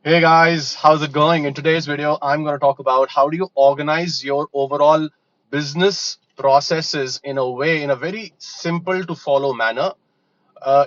Hey guys, how's it going? In today's video, I'm going to talk about how do you organize your overall business processes in a very simple to follow manner.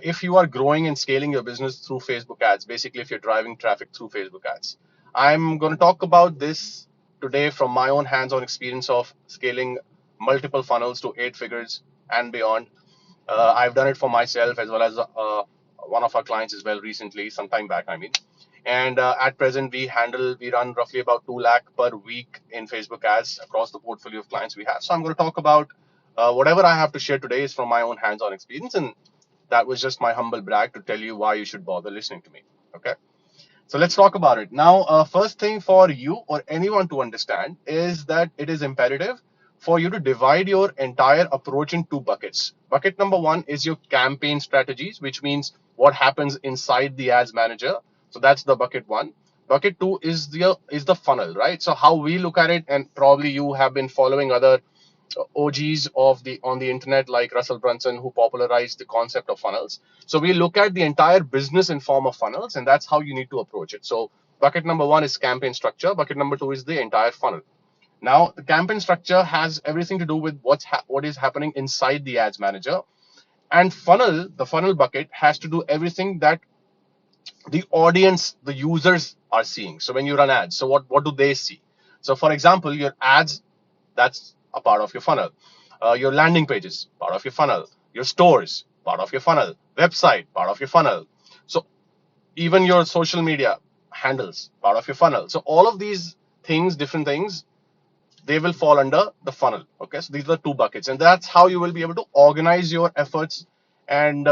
If you are growing and scaling your business through Facebook ads, basically if you're driving traffic through Facebook ads, I'm going to talk about this today from my own hands-on experience of scaling multiple funnels to 8 figures and beyond. I've done it for myself as well as one of our clients as well recently, some time back, I mean. And at present, we run roughly about 2 lakh per week in Facebook ads across the portfolio of clients we have. So I'm going to talk about whatever I have to share today is from my own hands-on experience, and that was just my humble brag to tell you why you should bother listening to me. Okay. So let's talk about it. Now, first thing for you or anyone to understand is that it is imperative for you to divide your entire approach in two buckets. Bucket number one is your campaign strategies, which means what happens inside the ads manager. So that's the bucket one. Bucket two is the funnel, right? So how we look at it, and probably you have been following other OGs of the on the internet like Russell Brunson, who popularized the concept of funnels. So we look at the entire business in form of funnels, and that's how you need to approach it. So bucket number one is campaign structure. Bucket number two is the entire funnel. Now the campaign structure has everything to do with what is happening inside the ads manager, and the funnel bucket has to do everything that the audience, the users are seeing. So when you run ads, so what do they see? So for example, your ads, that's a part of your funnel. Your landing pages, part of your funnel. Your stores, part of your funnel. Website, part of your funnel. So even your social media handles, part of your funnel. So all of these things, different things, they will fall under the funnel. Okay, so these are the two buckets, and that's how you will be able to organize your efforts and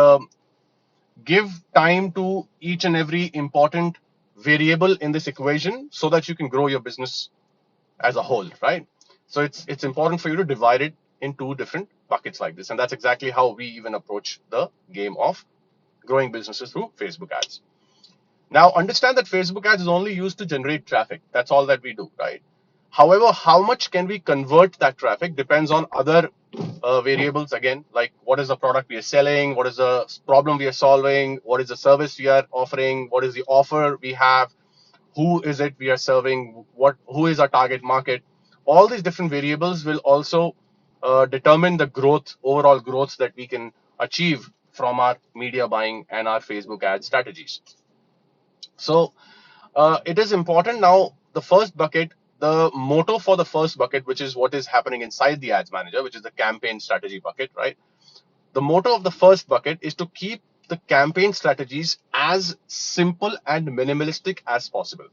give time to each and every important variable in this equation so that you can grow your business as a whole, right? So it's important for you to divide it in two different buckets like this, and that's exactly how we even approach the game of growing businesses through Facebook ads. Now, understand that Facebook ads is only used to generate traffic. That's all that we do, right? However, how much can we convert that traffic depends on other variables again, like what is the product we are selling, what is the problem we are solving, what is the service we are offering, what is the offer we have, who is it we are serving, who is our target market. All these different variables will also determine the growth, overall growth that we can achieve from our media buying and our Facebook ad strategies. So it is important now. The first bucket, the motto for the first bucket, which is what is happening inside the ads manager, which is the campaign strategy bucket, right? The motto of the first bucket is to keep the campaign strategies as simple and minimalistic as possible.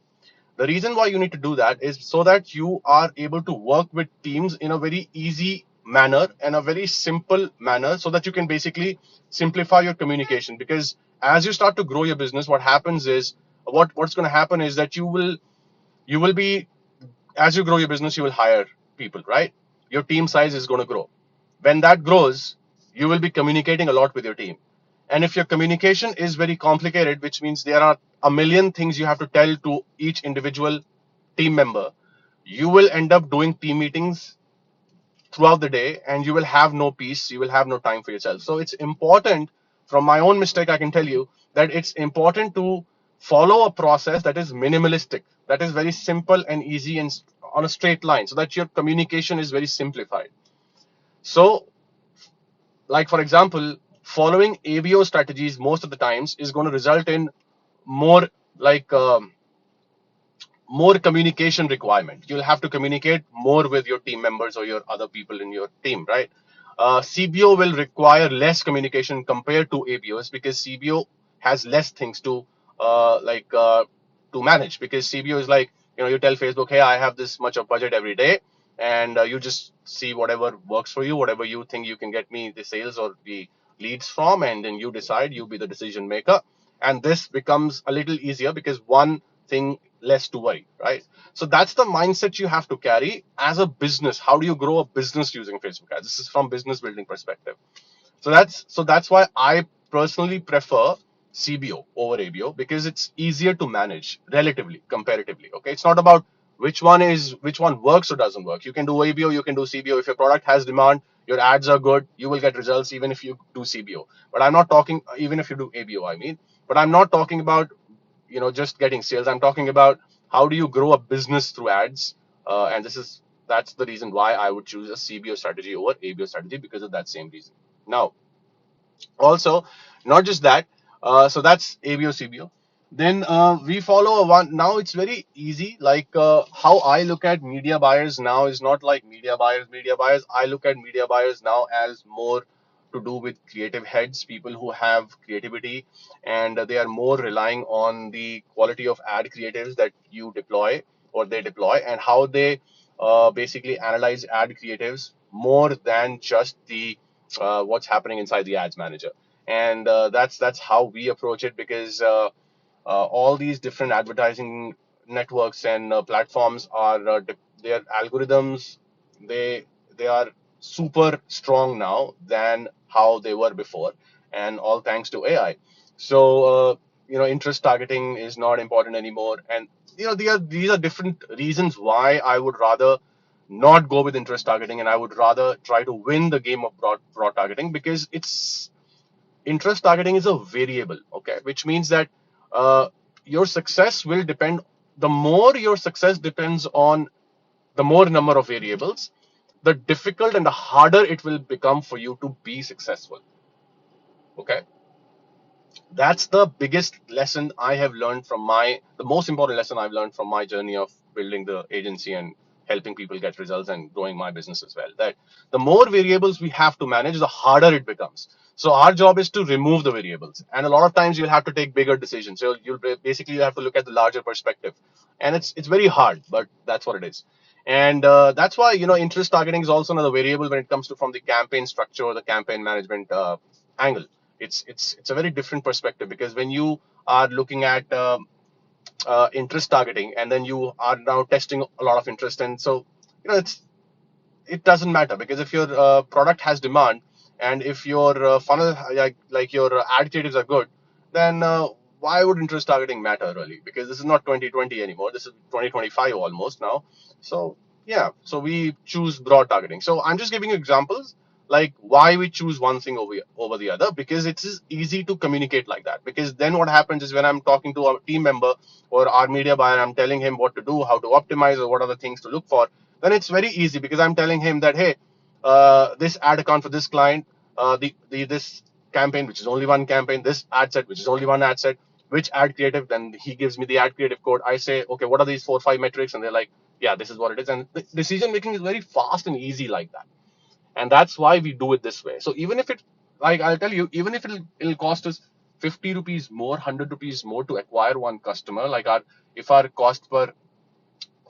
The reason why you need to do that is so that you are able to work with teams in a very easy manner and a very simple manner so that you can basically simplify your communication. Because as you start to grow your business, what happens is what's going to happen is that you will be, as you grow your business, you will hire people, right? Your team size is going to grow. When that grows, you will be communicating a lot with your team. And if your communication is very complicated, which means there are a million things you have to tell to each individual team member, you will end up doing team meetings throughout the day and you will have no peace, you will have no time for yourself. So it's important, from my own mistake, I can tell you that it's important to follow a process that is minimalistic, that is very simple and easy and on a straight line, so that your communication is very simplified. So, like for example, following ABO strategies most of the times is going to result in more like more communication requirement. You'll have to communicate more with your team members or your other people in your team, right? CBO will require less communication compared to ABOs because CBO has less things to manage, because CBO is like, you tell Facebook, hey, I have this much of budget every day, and you just see whatever works for you, whatever you think you can get me the sales or the leads from, and then you decide, you be the decision maker. And this becomes a little easier because one thing less to worry, right? So that's the mindset you have to carry as a business. How do you grow a business using Facebook ads? This is from business building perspective. So that's why I personally prefer CBO over ABO, because it's easier to manage relatively, comparatively. Okay, it's not about which one works or doesn't work. You can do ABO, you can do CBO. If your product has demand, your ads are good, you will get results even if you do CBO. But I'm not talking even if you do ABO. I mean, but I'm not talking about just getting sales. I'm talking about how do you grow a business through ads, and that's the reason why I would choose a CBO strategy over ABO strategy, because of that same reason. Now, also, not just that, so that's ABO CBO. Then we follow a one. Now it's very easy. Like how I look at media buyers now is not like media buyers. Media buyers. I look at media buyers now as more to do with creative heads, people who have creativity, and they are more relying on the quality of ad creatives that you deploy or they deploy, and how they basically analyze ad creatives more than just the what's happening inside the ads manager. And that's how we approach it, because all these different advertising networks and platforms are their algorithms, they they are super strong now than how they were before, and all thanks to AI. So interest targeting is not important anymore, and these are different reasons why I would rather not go with interest targeting, and I would rather try to win the game of broad targeting, because it's interest targeting is a variable, okay, which means that uh, your success will depend. The more your success depends on the more number of variables, the difficult and the harder it will become for you to be successful. Okay, that's the biggest lesson I have learned from the most important lesson I've learned from my journey of building the agency and helping people get results and growing my business as well. That the more variables we have to manage, the harder it becomes. So our job is to remove the variables, and a lot of times you'll have to take bigger decisions. So you'll basically you have to look at the larger perspective, and it's very hard, but that's what it is. And that's why interest targeting is also another variable when it comes to from the campaign structure or the campaign management angle. It's a very different perspective, because when you are looking at interest targeting, and then you are now testing a lot of interest, and so it doesn't matter, because if your product has demand, and if your funnel, like your ad creatives are good, then why would interest targeting matter really? Because this is not 2020 anymore, this is 2025 almost now. So yeah, so we choose broad targeting. So I'm just giving you examples, like why we choose one thing over the other, because it is easy to communicate like that. Because then what happens is, when I'm talking to a team member or our media buyer, I'm telling him what to do, how to optimize, or what are the things to look for, then it's very easy, because I'm telling him that, hey, this ad account for this client, the this campaign, which is only one campaign, this ad set, which is only one ad set, which ad creative, then he gives me the ad creative code. I say, okay, what are these 4 or 5 metrics? And they're like, yeah, this is what it is. And the decision making is very fast and easy like that. And that's why we do it this way. So even if it, like I'll tell you, even if it'll cost us 50 rupees more, 100 rupees more to acquire one customer, like if our cost per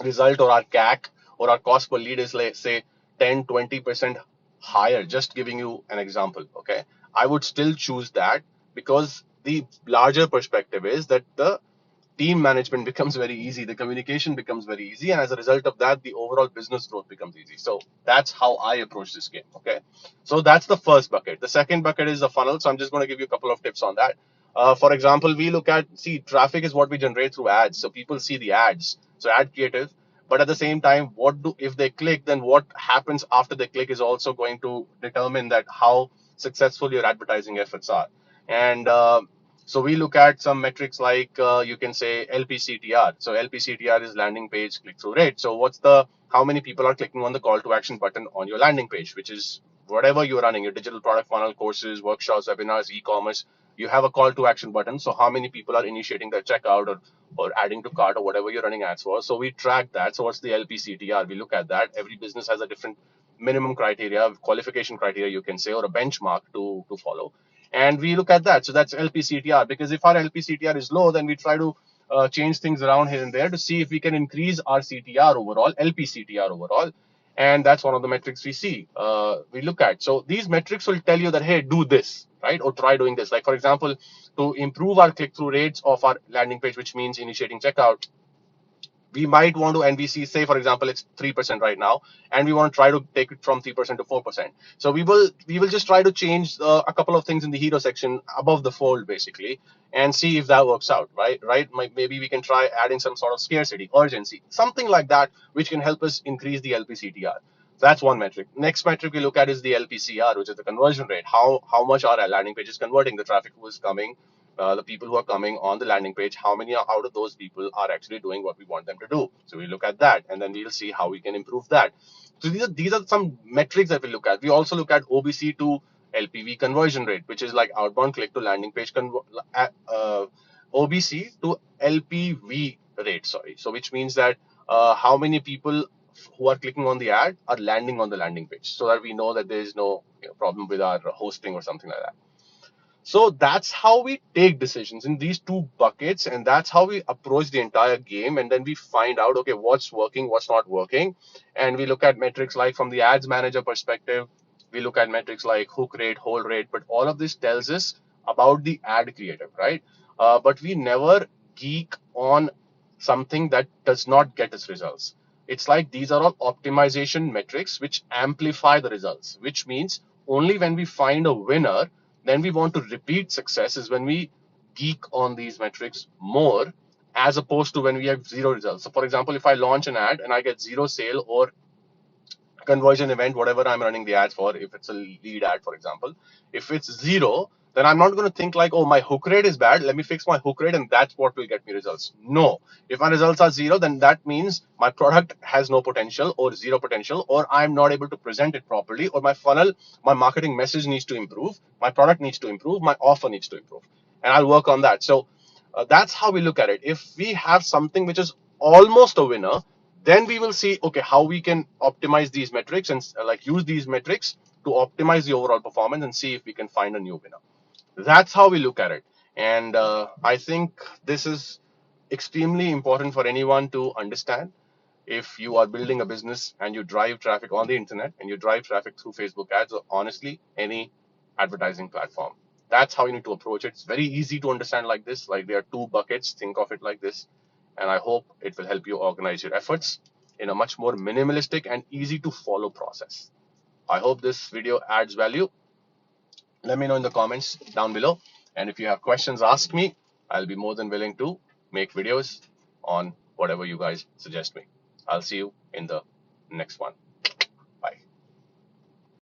result or our CAC or our cost per lead is, like, say 10-20% higher, just giving you an example, okay, I would still choose that, because the larger perspective is that the team management becomes very easy, the communication becomes very easy, and as a result of that, the overall business growth becomes easy. So that's how I approach this game. Okay, so that's the first bucket. The second bucket is the funnel. So I'm just going to give you a couple of tips on that. For example, we look at, see, traffic is what we generate through ads, so people see the ads, so ad creative. But at the same time, what do if they click, then what happens after they click is also going to determine that how successful your advertising efforts are. And so we look at some metrics like you can say LPCTR. So LPCTR is landing page click-through rate. So what's the how many people are clicking on the call to action button on your landing page, which is whatever you're running, your digital product funnel, courses, workshops, webinars, e-commerce. You have a call to action button. So how many people are initiating their checkout or adding to cart or whatever you're running ads for? So we track that. So what's the LPCTR? We look at that. Every business has a different minimum criteria, qualification criteria, you can say, or a benchmark to follow, and we look at that. So that's LPCTR, because if our LPCTR is low, then we try to change things around here and there to see if we can increase our CTR overall, LPCTR overall. And that's one of the metrics we look at. So these metrics will tell you that, hey, do this, right? Or try doing this. Like, for example, to improve our click-through rates of our landing page, which means initiating checkout, we might want to, and we see, say for example, it's 3% right now, and we want to try to take it from 3% to 4%. So we will just try to change a couple of things in the hero section above the fold, basically, and see if that works out, right. Maybe we can try adding some sort of scarcity, urgency, something like that, which can help us increase the LPCTR. That's one metric. Next metric we look at is the LPCR, which is the conversion rate, how much our landing page is converting the traffic who is coming the people who are coming on the landing page, how many out of those people are actually doing what we want them to do. So we look at that, and then we'll see how we can improve that. So these are some metrics that we look at. We also look at OBC to LPV conversion rate, which is like outbound click to landing page OBC to LPV rate. Sorry, so which means that how many people who are clicking on the ad are landing on the landing page, so that we know that there is no problem with our hosting or something like that. So that's how we take decisions in these two buckets, and that's how we approach the entire game. And then we find out, okay, what's working, what's not working. And we look at metrics like from the ads manager perspective, we look at metrics like hook rate, hold rate, but all of this tells us about the ad creative, right? But we never geek on something that does not get us results. It's like these are all optimization metrics which amplify the results, which means only when we find a winner, then we want to repeat success is when we geek on these metrics more, as opposed to when we have zero results. So for example, if I launch an ad and I get zero sale or conversion event, whatever I'm running the ads for, if it's a lead ad, for example, if it's zero, then I'm not going to think like, oh, my hook rate is bad, let me fix my hook rate and that's what will get me results. No, if my results are zero, then that means my product has no potential or zero potential, or I'm not able to present it properly, or my funnel, my marketing message needs to improve, my product needs to improve, my offer needs to improve, and I'll work on that. So that's how we look at it. If we have something which is almost a winner, then we will see, okay, how we can optimize these metrics and like use these metrics to optimize the overall performance and see if we can find a new winner. That's how we look at it. And I think this is extremely important for anyone to understand. If you are building a business and you drive traffic on the internet and you drive traffic through Facebook ads, or honestly any advertising platform, that's how you need to approach it. It's very easy to understand like this. Like there are two buckets, think of it like this. And I hope it will help you organize your efforts in a much more minimalistic and easy to follow process. I hope this video adds value. Let me know in the comments down below. And if you have questions, ask me. I'll be more than willing to make videos on whatever you guys suggest me. I'll see you in the next one.